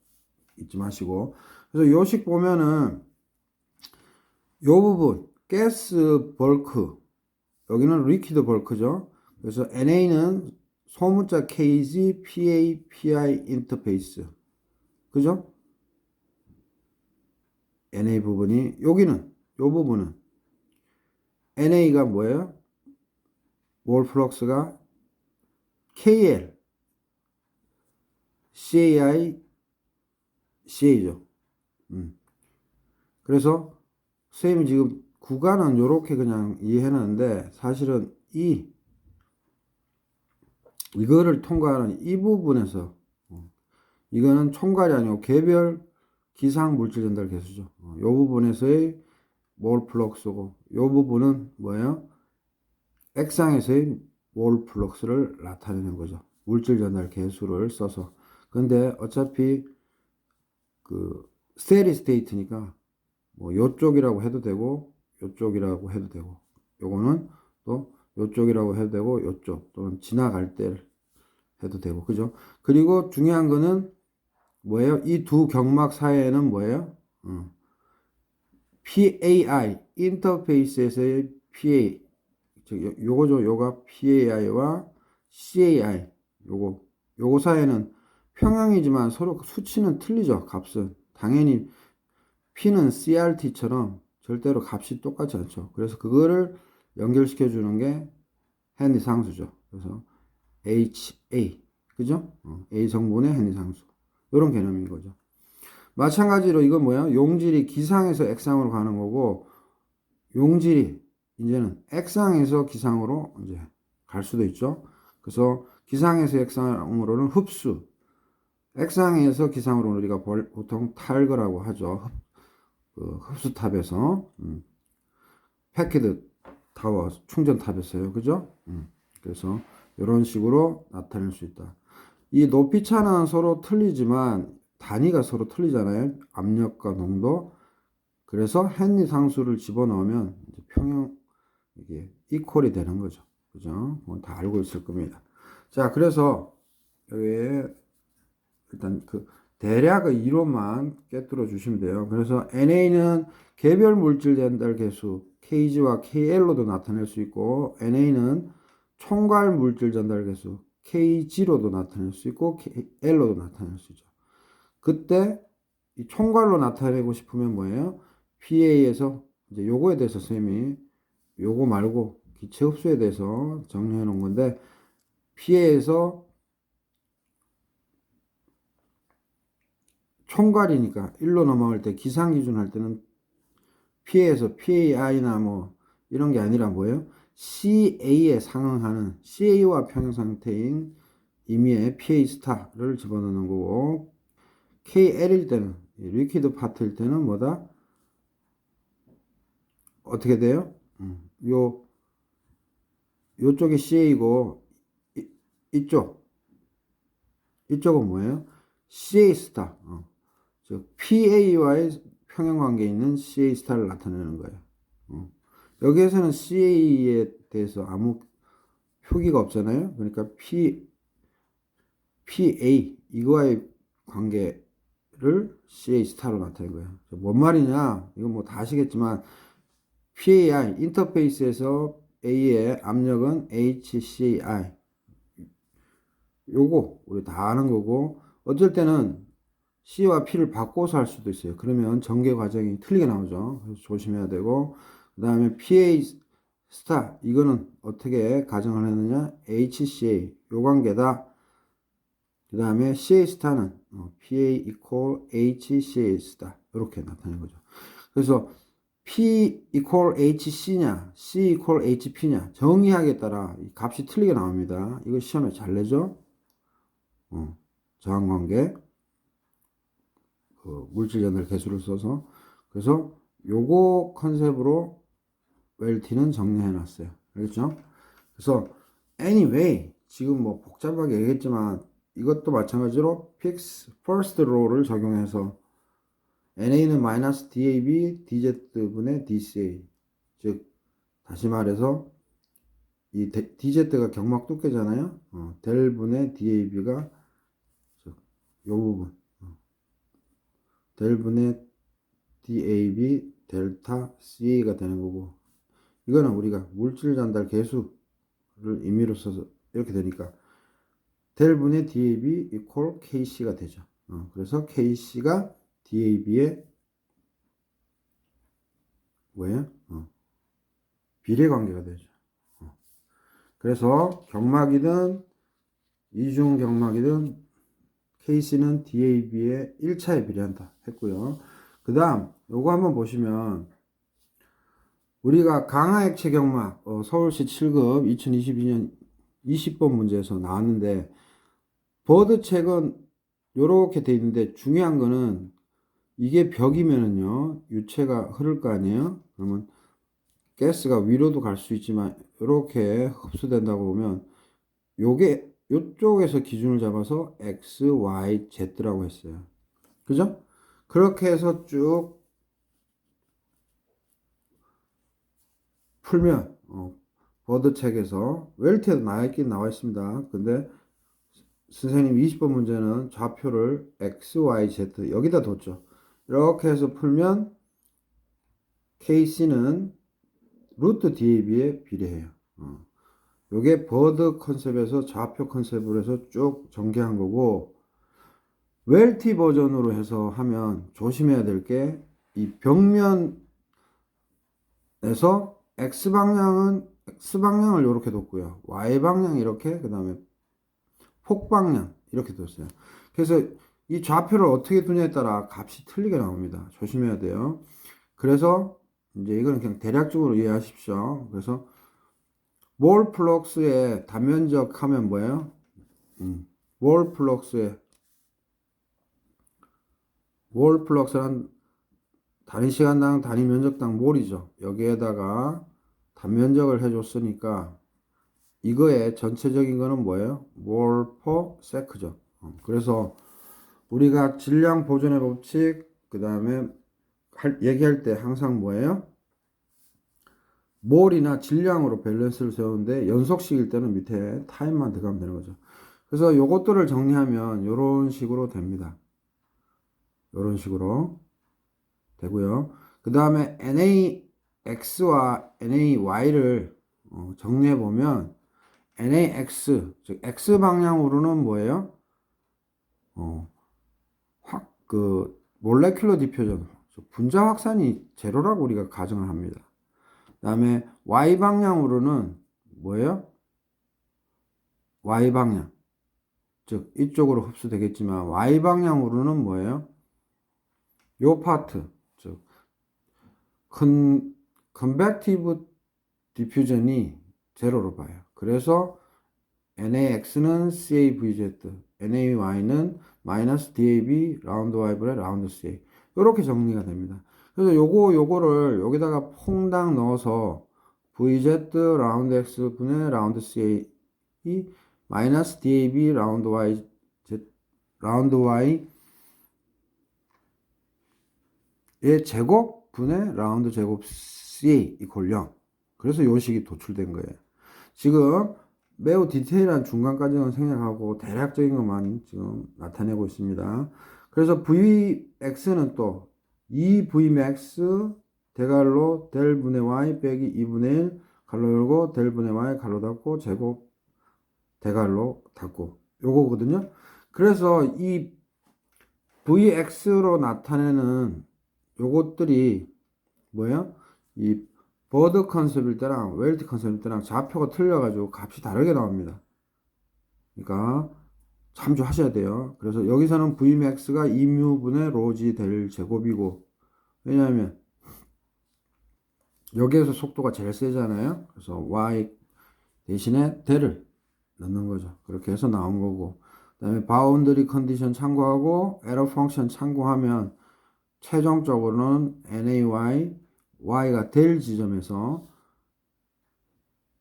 A: 잊지 마시고. 그래서 요식 보면은 요 부분 가스 벌크, 여기는 리퀴드 벌크죠. 그래서 NA는 소문자 KG, PA, PI 인터페이스. 그죠? NA 부분이, 여기는, 요 부분은 NA가 뭐예요? 몰 플럭스가 KL, CAI, CA죠. 그래서 선생님이 지금 구간은 요렇게 그냥 이해해놨는데 사실은 이거를 통과하는 이 부분에서 이거는 총괄이 아니고 개별 기상 물질 전달 개수죠. 요 부분에서의 몰 플럭스고 요 부분은 뭐예요? 액상에서의 몰 플럭스를 나타내는 거죠. 물질 전달 개수를 써서. 근데 어차피 그 스테디 스테이트니까 뭐 요쪽이라고 해도 되고 요쪽이라고 해도 되고 요거는 또 요쪽이라고 해도 되고 요쪽 또는 지나갈 때 해도 되고 그죠? 그리고 중요한 거는 뭐예요? 이 두 경막 사이에는 뭐예요? PAI 인터페이스에서의 PA 요거죠. 요가 PAI와 CAI 요거 사이에는 평형이지만 서로 수치는 틀리죠. 값은 당연히 P는 CRT처럼 절대로 값이 똑같지 않죠. 그래서 그거를 연결시켜 주는 게 핸디 상수죠. 그래서 HA 그죠? A 성분의 핸디 상수 이런 개념인 거죠. 마찬가지로 이건 뭐야? 용질이 기상에서 액상으로 가는 거고 용질이 이제는 액상에서 기상으로 이제 갈 수도 있죠. 그래서 기상에서 액상으로는 흡수, 액상에서 기상으로 우리가 보통 탈거라고 하죠. 그 흡수탑에서 패키드 타워 충전탑에서요. 그죠? 그래서 이런 식으로 나타낼 수 있다. 이 높이 차는 서로 틀리지만 단위가 서로 틀리잖아요. 압력과 농도. 그래서 헨리 상수를 집어넣으면 이제 평형 이게 이퀄이 되는 거죠. 그죠? 다 알고 있을 겁니다. 자, 그래서 여기에 일단 그 대략의 이론만 깨뜨려 주시면 돼요. 그래서 NA는 개별 물질 전달 개수 KG와 KL로도 나타낼 수 있고 NA는 총괄 물질 전달 개수 KG로도 나타낼 수 있고 KL로도 나타낼 수 있죠. 그때 이 총괄로 나타내고 싶으면 뭐예요? PA에서 이제 요거에 대해서 쌤이 요거 말고 기체 흡수에 대해서 정리해 놓은 건데 PA에서 총괄이니까 1로 넘어갈 때 기상 기준 할 때는 P에서 PAI나 뭐 이런 게 아니라 뭐예요? CA에 상응하는 CA와 평형 상태인 임의의 PA 스타를 집어넣는 거고 KL일 때는 리퀴드 파트일 때는 뭐다? 어떻게 돼요? 요쪽이 CA고 이쪽은 뭐예요? CA 스타. 즉 PA와의 평형 관계에 있는 CA 스타를 나타내는 거예요. 여기에서는 CA에 대해서 아무 표기가 없잖아요. 그러니까 PA 이거와의 관계를 CA 스타로 나타낸 거예요. 뭔 말이냐? 이건 뭐 다 아시겠지만 PAI 인터페이스에서 A의 압력은 HCI 요거 우리 다 아는 거고 어쩔 때는 C와 P를 바꿔서 할 수도 있어요. 그러면 전개 과정이 틀리게 나오죠. 그래서 조심해야 되고 그 다음에 PA 스타 이거는 어떻게 가정을 했느냐 HCA 요 관계다. 그 다음에 CA 스타는 PA equal HCA 스타 이렇게 나타낸 거죠. 그래서 P equal HC냐 C equal HP냐 정의하기에 따라 값이 틀리게 나옵니다. 이거 시험에 잘 내죠. 저항관계 그 물질 전달 개수를 써서 그래서 요거 컨셉으로 웰티는 정리해 놨어요. 알겠죠? 그래서 anyway 지금 뭐 복잡하게 얘기했지만 이것도 마찬가지로 fix first row를 적용해서 NA는 마이너스 DAB DZ분의 DCA. 즉 다시 말해서 이 DZ가 경막 두께잖아요. 델 분의 DAB가 요 부분 델 분의 DAB 델타 CA가 되는 거고, 이거는 우리가 물질 전달 계수를 임의로 써서 이렇게 되니까 델 분의 DAB 이퀄 KC가 되죠. 그래서 KC가 DAB의 뭐예요? 비례 관계가 되죠. 그래서 경막이든 이중 경막이든 KC는 DAB의 1차에 비례한다 했고요. 그 다음 요거 한번 보시면 우리가 강하액체 경막 서울시 7급 2022년 20번 문제에서 나왔는데, 버드책은 요렇게 돼 있는데 중요한 거는 이게 벽이면은요 유체가 흐를 거 아니에요. 그러면 가스가 위로도 갈 수 있지만 이렇게 흡수된다고 보면 요게 요쪽에서 기준을 잡아서 X, Y, Z라고 했어요. 그죠? 그렇게 해서 쭉 풀면 버드 책에서 웰트에도 나와있긴 나와 있습니다. 근데 선생님 20번 문제는 좌표를 X, Y, Z 여기다 뒀죠. 이렇게 해서 풀면 KC는 루트 DAB에 비례해요. 요게 버드 컨셉에서 좌표 컨셉으로 해서 쭉 전개한 거고, 웰티 버전으로 해서 하면 조심해야 될 게 이 벽면에서 X방향을 이렇게 뒀고요. Y방향 이렇게, 그 다음에 폭방향 이렇게 뒀어요. 그래서 이 좌표를 어떻게 두냐에 따라 값이 틀리게 나옵니다. 조심해야 돼요. 그래서 이제 이거는 그냥 대략적으로 이해하십시오. 그래서 몰 플럭스의 단면적 하면 뭐예요? 몰 플럭스란 단위 시간당 단위 면적당 몰이죠. 여기에다가 단면적을 해줬으니까 이거의 전체적인 거는 뭐예요? 몰 퍼 세크죠. 그래서 우리가 질량 보존의 법칙, 그 다음에 얘기할 때 항상 뭐예요? 몰이나 질량으로 밸런스를 세우는데 연속식일 때는 밑에 타임만 들어가면 되는 거죠. 그래서 요것들을 정리하면 요런 식으로 됩니다. 요런 식으로 되고요. 그 다음에 NAX와 NAY를 정리해 보면 NAX, 즉 X 방향으로는 뭐예요? 몰레큘러 디퓨전, 분자 확산이 제로라고 우리가 가정을 합니다. 그 다음에 Y 방향으로는 뭐예요? Y 방향, 즉 이쪽으로 흡수되겠지만 Y 방향으로는 뭐예요? 요 파트, 즉 컨벡티브 디퓨전이 제로로 봐요. 그래서 NAX는 CAVZ, NAY는 마이너스 DAB 라운드 Y분의 라운드 CA 이렇게 정리가 됩니다. 그래서 요거를 여기다가 퐁당 넣어서 VZ 라운드 X 분의 라운드 CA 마이너스 DAB 라운드 Y 라운드 Y의 제곱 분의 라운드 제곱 CA 이퀄 0. 그래서 요 식이 도출된 거예요. 지금 매우 디테일한 중간 과정은 생략하고 대략적인 것만 지금 나타내고 있습니다. 그래서 Vx는 또 2Vmax 대괄호 델 분의 Y 빼기 2분의 1 갈로 열고 델 분의 Y 갈로 닫고 제곱 대괄호 닫고 요거거든요. 그래서 이 Vx로 나타내는 요것들이 뭐예요? 이 버드 컨셉일 때랑 웰트 컨셉일 때랑 좌표가 틀려가지고 값이 다르게 나옵니다. 그러니까 참조하셔야 돼요. 그래서 여기서는 Vmax가 2뮤분의 로지 될 제곱이고, 왜냐하면 여기에서 속도가 제일 세잖아요. 그래서 Y 대신에 델을 넣는 거죠. 그렇게 해서 나온 거고, 그 다음에 바운더리 컨디션 참고하고 에러 펑션 참고하면 최종적으로는 NAY Y가 될 지점에서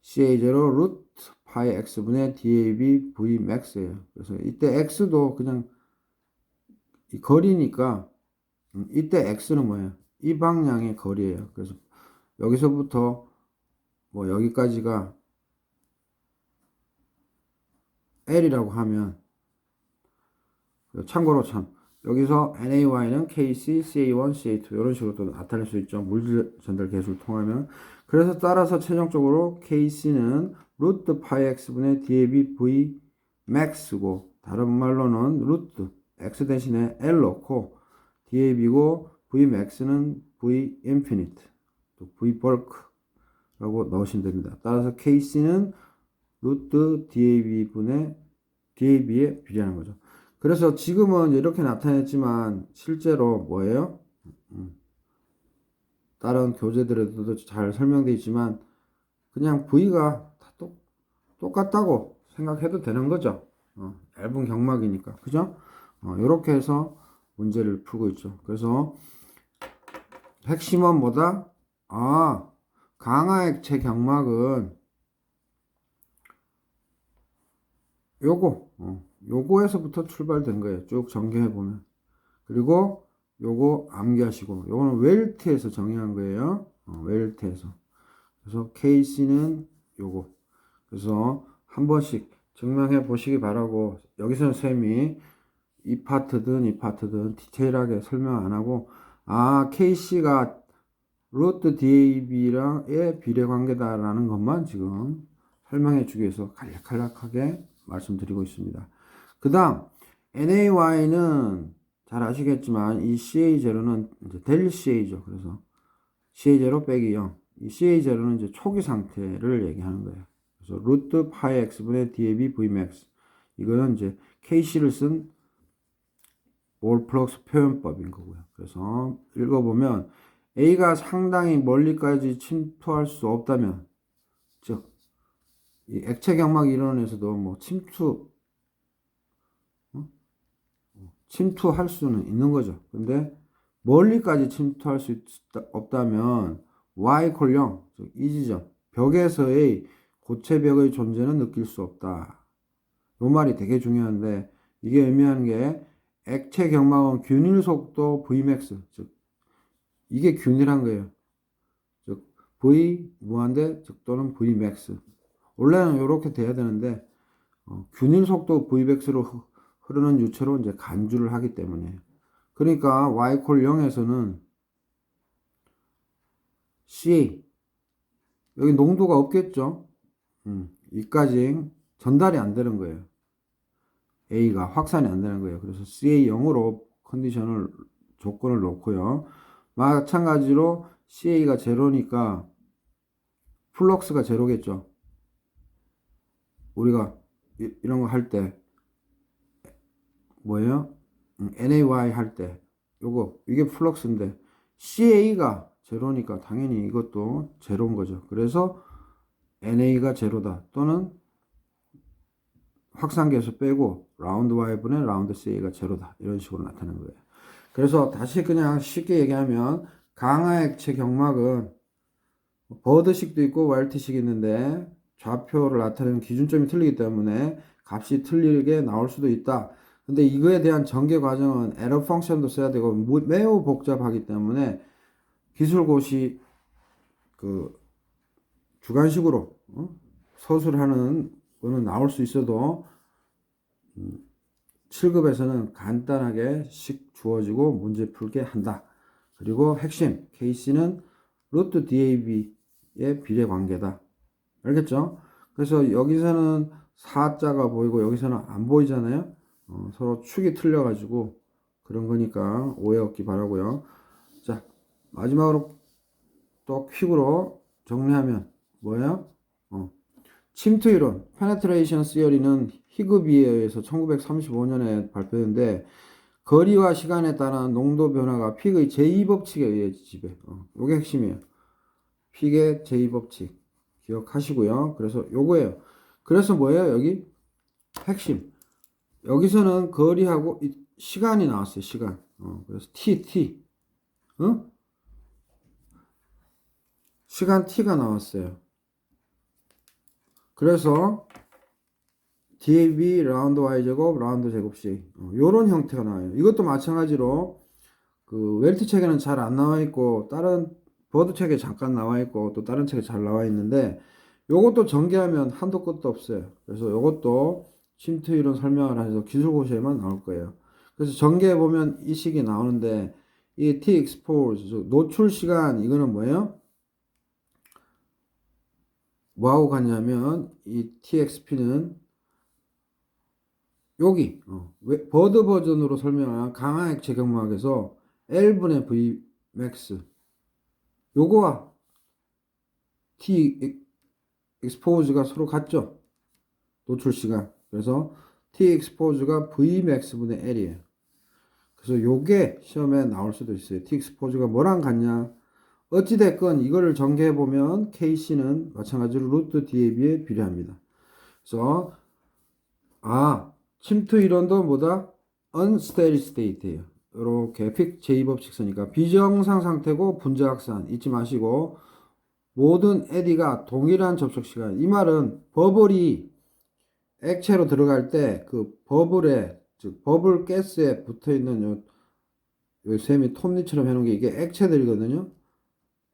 A: CA0 루트 파이 x분의 dab v max예요. 그래서 이때 x도 그냥 이 거리니까 이때 x는 뭐예요? 이 방향의 거리예요. 그래서 여기서부터 뭐 여기까지가 l이라고 하면 참고로 참 여기서 NAY는 KC, CA1, CA2 이런 식으로 또 나타낼 수 있죠. 물질 전달 계수를 통하면. 그래서 따라서 최종적으로 KC는 루트 파이 x분의 DAB V max고 다른 말로는 루트 x 대신에 L 넣고 DAB고 V max는 V infinite 또 V bulk라고 넣으시면 됩니다. 따라서 KC는 루트 DAB분의 DAB에 비례하는 거죠. 그래서 지금은 이렇게 나타냈지만 실제로 뭐예요? 다른 교재들에도 잘 설명되어 있지만 그냥 V가 다 똑같다고 생각해도 되는 거죠. 얇은 경막이니까. 그죠? 이렇게 해서 문제를 풀고 있죠. 그래서 핵심은 뭐다? 강화 액체 경막은 요거에서부터 출발된 거예요. 쭉 전개해 보면. 그리고 요거 암기하시고, 요거는 웰트에서 정의한 거예요. 웰트에서. 그래서 KC는 요거. 그래서 한 번씩 증명해 보시기 바라고, 여기서는 쌤이 이 파트든 디테일하게 설명 안 하고, KC가 루트 DAB랑의 비례 관계다라는 것만 지금 설명해 주기 위해서 간략하게 말씀드리고 있습니다. 그 다음 NaY는 잘 아시겠지만 이 CA0는 이제 델 CA죠. 그래서 CA0 빼기 0. 이 CA0는 이제 초기 상태를 얘기하는 거예요. 그래서 루트 파이 x분의 DAB Vmax. 이거는 이제 KC를 쓴 몰 플럭스 표현법인 거고요. 그래서 읽어보면 A가 상당히 멀리까지 침투할 수 없다면, 즉, 이 액체 경막 이론에서도 뭐 침투할 수는 있는 거죠. 근데 멀리까지 침투할 수 없다면 y 콜 0, 즉 이 지점, 벽에서의 고체벽의 존재는 느낄 수 없다. 이 말이 되게 중요한데 이게 의미하는 게 액체 경막은 균일 속도 Vmax, 즉 이게 균일한 거예요. 즉 V 무한대, 즉 또는 Vmax. 원래는 이렇게 돼야 되는데 균일 속도 Vmax로 흐르는 유체로 이제 간주를 하기 때문에. 그러니까 y 콜 0에서는 CA 여기 농도가 없겠죠. 이까지 전달이 안 되는 거예요. A가 확산이 안 되는 거예요. 그래서 CA 0으로 컨디션을 조건을 놓고요. 마찬가지로 CA가 제로니까 플럭스가 제로겠죠. 우리가 이런 거 할 때 뭐예요? NaY 할 때 이게 플럭스인데 CA가 제로니까 당연히 이것도 제로인 거죠. 그래서 NA가 제로다 또는 확산계수 빼고 라운드 Y분의 라운드 CA가 제로다 이런 식으로 나타나는 거예요. 그래서 다시 그냥 쉽게 얘기하면 강화 액체 경막은 버드식도 있고 왈트식이 있는데 좌표를 나타내는 기준점이 틀리기 때문에 값이 틀리게 나올 수도 있다. 근데 이거에 대한 전개 과정은 에러 펑션도 써야 되고 매우 복잡하기 때문에 기술고시 그 주관식으로 서술하는 거는 나올 수 있어도 7급에서는 간단하게 식 주어지고 문제 풀게 한다. 그리고 핵심 KC는 루트 DAB의 비례 관계다. 알겠죠? 그래서 여기서는 4자가 보이고 여기서는 안 보이잖아요. 서로 축이 틀려가지고 그런 거니까 오해 없기 바라고요. 자, 마지막으로 또 퀵으로 정리하면 뭐예요? 침투 이론, 페네트레이션 시어리는 히그비에 의해서 1935년에 발표했는데 거리와 시간에 따른 농도 변화가 픽의 제2법칙에 의해 지배. 요게 핵심이에요. 픽의 제2법칙 기억하시고요. 그래서 요거예요. 그래서 뭐예요? 여기 핵심. 여기서는 거리하고 시간이 나왔어요. 시간. 그래서 t. 시간 t가 나왔어요. 그래서 DAB 라운드 Y 제곱 라운드 제곱씩 요런 형태가 나와요. 이것도 마찬가지로 그 웰트 책에는 잘 안 나와 있고 다른 버드 책에 잠깐 나와 있고 또 다른 책에 잘 나와 있는데 요것도 전개하면 한도 끝도 없어요. 그래서 요것도 침투 이론 설명을 해서 기술고시에만 나올 거예요. 그래서 전개해 보면 이 식이 나오는데 이 T expose 노출 시간 이거는 뭐예요? 뭐하고 같냐면 이 TXP는 여기 버드 버전으로 설명한 강한 액체 경막에서 L분의 V max 요거와 T expose가 서로 같죠? 노출 시간. 그래서 T expose가 V max 분의 L이에요. 그래서 요게 시험에 나올 수도 있어요. T expose가 뭐랑 같냐? 어찌됐건 이거를 전개해 보면 KC는 마찬가지로 루트 DAB에 비례합니다. 그래서 침투 이론도 뭐다? unsteady state예요. 이렇게 픽 제2법칙 쓰니까 비정상 상태고 분자 확산 잊지 마시고 모든 에디가 동일한 접촉 시간. 이 말은 버블이 액체로 들어갈 때 그 버블에 즉 버블 가스에 붙어 있는 요 셈이 톱니처럼 해놓은 게 이게 액체들이거든요.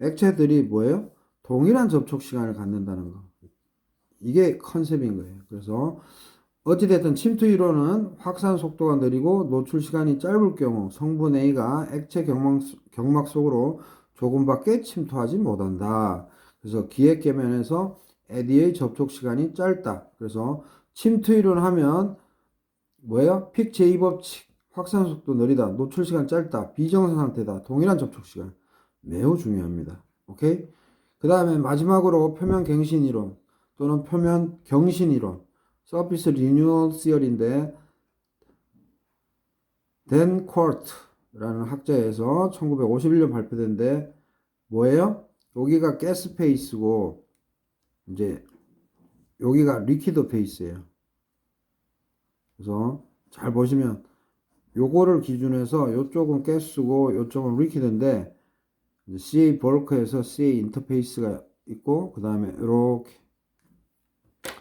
A: 액체들이 뭐예요? 동일한 접촉 시간을 갖는다는 거. 이게 컨셉인 거예요. 그래서 어찌됐든 침투 이론은 확산 속도가 느리고 노출 시간이 짧을 경우 성분 A가 액체 경막 속으로 조금밖에 침투하지 못한다. 그래서 기획계면에서 에디의 접촉 시간이 짧다. 그래서 침투 이론 하면 뭐예요? 픽 제2법칙 확산 속도 느리다. 노출 시간 짧다. 비정상 상태다. 동일한 접촉 시간. 매우 중요합니다. 오케이? 그 다음에 마지막으로 표면 갱신 이론 또는 표면 경신 이론 서피스 리뉴얼 시어리인데 댄 쿼트라는 학자에서 1951년 발표된데 뭐예요? 여기가 가스 페이스고 이제 여기가 리퀴드 페이스예요. 그래서 잘 보시면 요거를 기준해서 요쪽은 가스고 요쪽은 리퀴드인데 CA 벌크에서 CA 인터페이스가 있고 그 다음에 이렇게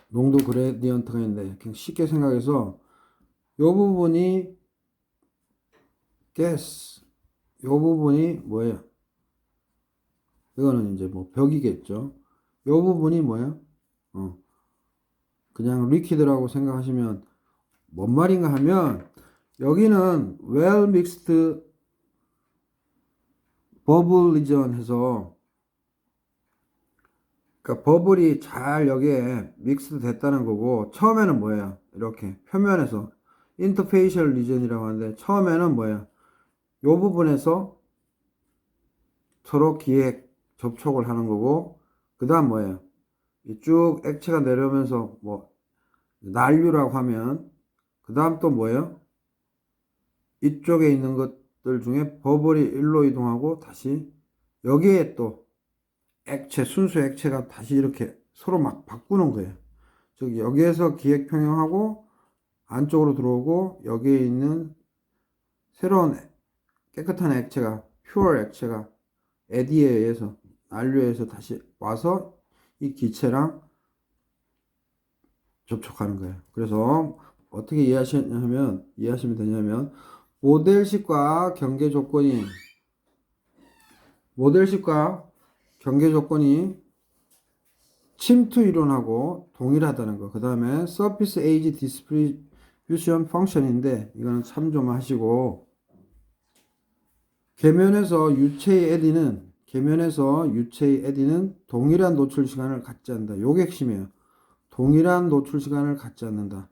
A: 농도 그레디언트가 있는데 그냥 쉽게 생각해서 요 부분이 가스 요 부분이 뭐예요? 이거는 이제 뭐 벽이겠죠. 요 부분이 뭐예요? 그냥 리퀴드라고 생각하시면 뭔 말인가 하면 여기는 well mixed 버블 리전 해서 그러니까 버블이 잘 여기에 믹스드 됐다는 거고 처음에는 뭐예요? 이렇게 표면에서 인터페이셜 리전이라고 하는데 처음에는 뭐예요? 요 부분에서 서로 기획 접촉을 하는 거고 그 다음 뭐예요? 쭉 액체가 내려오면서 뭐 난류라고 하면 그 다음 또 뭐예요? 이쪽에 있는 것들 중에 버블이 일로 이동하고 다시 여기에 또 액체, 순수 액체가 다시 이렇게 서로 막 바꾸는 거예요. 즉 여기에서 기획 평형하고 안쪽으로 들어오고 여기에 있는 새로운 깨끗한 액체가 퓨어 액체가 에디에 의해서 난류에 의해서 다시 와서 이 기체랑 접촉하는 거예요. 그래서 어떻게 이해하시면 되냐면 모델식과 경계 조건이 침투 이론하고 동일하다는 거. 그 다음에 서피스 에이지 디스트리뷰션 펑션인데 이거는 참조만 하시고 계면에서 유체의 에디는 동일한 노출 시간을 갖지 않는다. 요게 핵심이에요. 동일한 노출 시간을 갖지 않는다.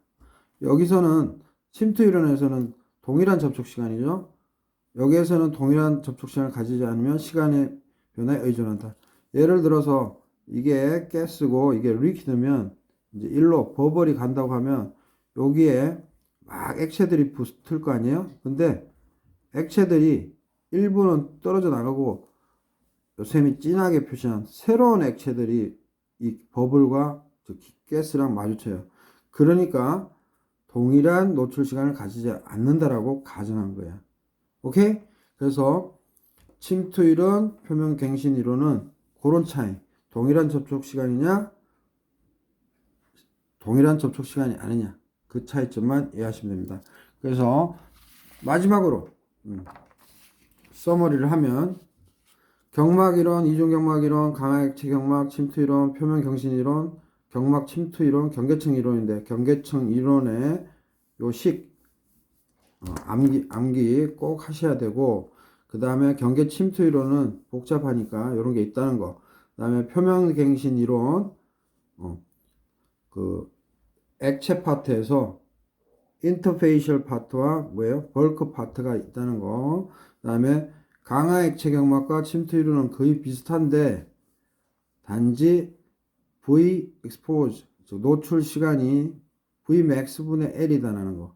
A: 여기서는 침투 이론에서는 동일한 접촉 시간이죠. 여기에서는 동일한 접촉 시간을 가지지 않으면 시간의 변화에 의존한다. 예를 들어서 이게 가스고 이게 리퀴드면 이제 일로 버블이 간다고 하면 여기에 막 액체들이 붙을 거 아니에요? 근데 액체들이 일부는 떨어져 나가고 요쌤이 진하게 표시한 새로운 액체들이 이 버블과 가스랑 마주쳐요. 그러니까 동일한 노출 시간을 가지지 않는다라고 가정한 거야. 오케이? 그래서 침투 이론, 표면 갱신 이론은 그런 차이. 동일한 접촉 시간이냐, 동일한 접촉 시간이 아니냐. 그 차이점만 이해하시면 됩니다. 그래서 마지막으로 서머리를 하면 경막이론, 이중경막이론, 강화액체 경막, 침투이론, 표면경신이론, 경막 침투이론, 경계청 이론인데 경계청 이론의 요식 암기 꼭 하셔야 되고, 그 다음에 경계 침투 이론은 복잡하니까 이런 게 있다는 거. 그 다음에 표면갱신 이론, 그 액체 파트에서 인터페이셜 파트와 뭐예요? 벌크 파트가 있다는 거. 그 다음에 강화 액체 경막과 침투 이론은 거의 비슷한데 단지 V expose 노출 시간이 V max 분의 L이다라는 거.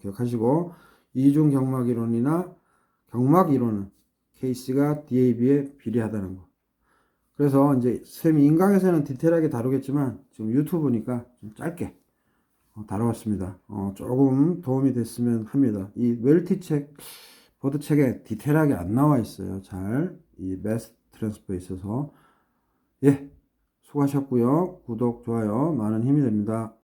A: 기억하시고, 이중 경막 이론이나 경막 이론은 케이스가 DAB에 비례하다는 거. 그래서 이제 쌤이 인강에서는 디테일하게 다루겠지만 지금 유튜브니까 좀 짧게 다뤄왔습니다. 조금 도움이 됐으면 합니다. 이 웰티 책, 보드 책에 디테일하게 안 나와 있어요. 잘, 이 매스 트랜스퍼에 있어서. 예, 수고하셨고요. 구독, 좋아요 많은 힘이 됩니다.